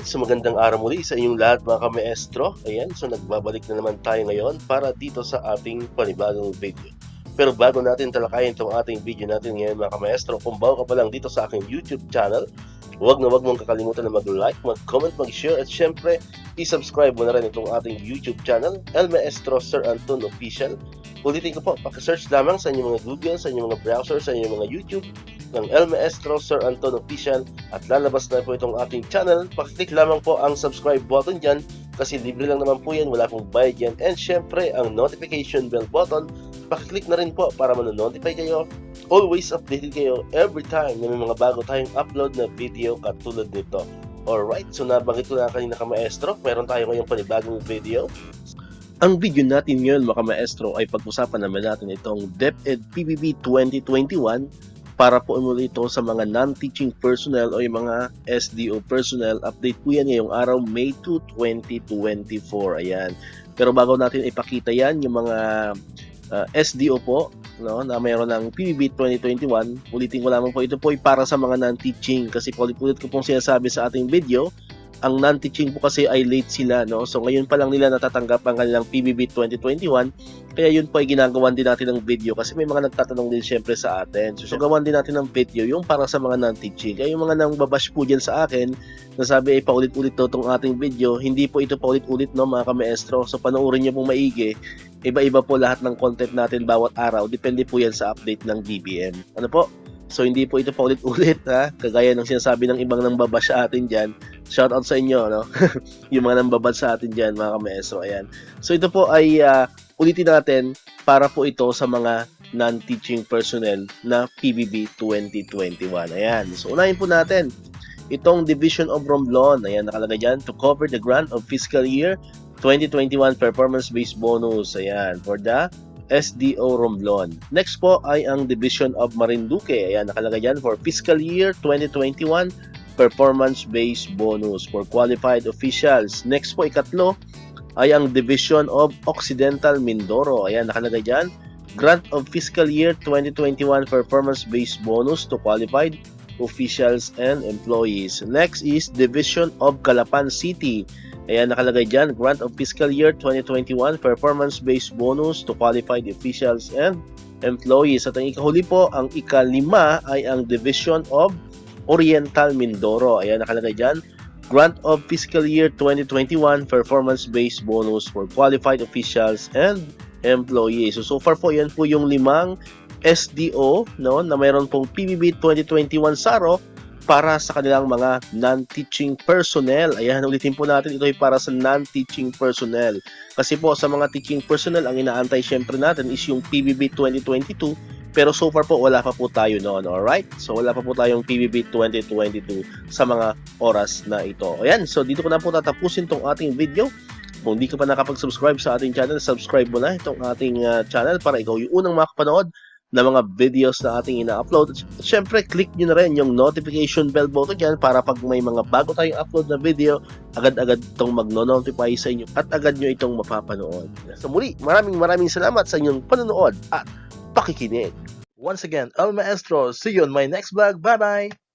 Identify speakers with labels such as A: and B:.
A: Alright, so magandang araw muli sa inyong lahat mga ka-maestro. Ayan, so nagbabalik na naman tayo ngayon para dito sa ating panibagong video. Pero bago natin talakayin itong ating video natin ngayon mga ka-maestro, kung bago ka pa lang dito sa aking YouTube channel, huwag mong kakalimutan na mag-like, mag-comment, mag-share at syempre, i-subscribe mo na rin itong ating YouTube channel, El Maestro Sir Anton Official. Ulitin ko po, paki-search lamang sa inyong mga Google, sa inyong mga browser, sa inyong mga YouTube ng El Maestro Sir Anton Official at lalabas na po itong ating channel. Pakiclick lamang po ang subscribe button dyan kasi libre lang naman po yan, wala pong bayad yan. And syempre, ang notification bell button, pakiclick na rin po para manonotify kayo. Always updated kayo every time na may mga bago tayong upload na video katulad nito. Alright, so nabanggit ko na kanina ka-maestro, meron tayo ngayong panibagong video. Ang video natin ngayon mga ka-maestro ay pag-usapan naman natin itong DepEd PBB 2021 para po muli ito sa mga non-teaching personnel o yung mga SDO personnel. Update po yan ngayong araw, May 2, 2024. Ayan. Pero bago natin ipakita yan, yung mga SDO po, no, na mayroon ng PBB 2021, ulitin ko lamang po, ito po ay para sa mga non-teaching kasi ulit ko pong sinasabi sa ating video, ang non-teaching po kasi ay late sila, no? So ngayon pa lang nila natatanggap ang kanilang PBB 2021, kaya yun po ay ginagawan din natin ng video kasi may mga nagtatanong din syempre sa atin. So gawan din natin ng video yung para sa mga non-teaching. Kaya yung mga nang babash po dyan sa akin, nasabi ay paulit-ulit to itong ating video, hindi po ito paulit-ulit, no mga ka-maestro. So panoorin nyo pong maigi, iba-iba po lahat ng content natin bawat araw, depende po yan sa update ng DBM. Ano po? So hindi po ito paulit-ulit, ha, kagaya ng sinasabi ng ibang nang babash sa atin dyan. Shout out sa inyo, no? Yung mga nang babad sa atin dyan mga ka-maestro. Ayan. So ito po ay ulitin natin para po ito sa mga non-teaching personnel na PBB 2021. Ayan. So unahin po natin itong Division of Romblon. Ayan, nakalagay dyan, to cover the grant of fiscal year 2021 performance-based bonus. Ayan, for the SDO Romblon. Next po ay ang Division of Marinduque. Ayan, nakalagay dyan, for fiscal year 2021 performance-based bonus for qualified officials. Next po, ikatlo, ay ang Division of Occidental Mindoro. Ayan, nakalagay dyan, grant of fiscal year 2021 performance-based bonus to qualified officials and employees. Next is Division of Calapan City. Ayan, nakalagay dyan, grant of fiscal year 2021 performance-based bonus to qualified officials and employees. At ang ikahuli po, ang ikalima ay ang Division of Oriental Mindoro. Ayan, nakalagay dyan, grant of fiscal year 2021 performance-based bonus for qualified officials and employees. So far po, yan po yung limang SDO, no, na mayroon pong PBB 2021 SARO para sa kanilang mga non-teaching personnel. Ayan, ulitin po natin, ito ay para sa non-teaching personnel. Kasi po sa mga teaching personnel, ang inaantay syempre natin is yung PBB 2022, pero so far po wala pa po tayo noon, alright? So wala pa po tayong PBB 2022 sa mga oras na ito. Ayan, so dito ko na po tatapusin tong ating video. Kung di ka pa nakapag-subscribe sa ating channel, subscribe mo na itong ating channel para ikaw yung unang makapanood na mga videos na ating ina-upload. At syempre, click nyo na rin yung notification bell button dyan para pag may mga bago tayong upload na video, agad-agad itong magno-notify sa inyo at agad nyo itong mapapanood. So muli, maraming salamat sa inyong panonood at pakikinig. Once again, El Maestro. See you on my next vlog. Bye-bye!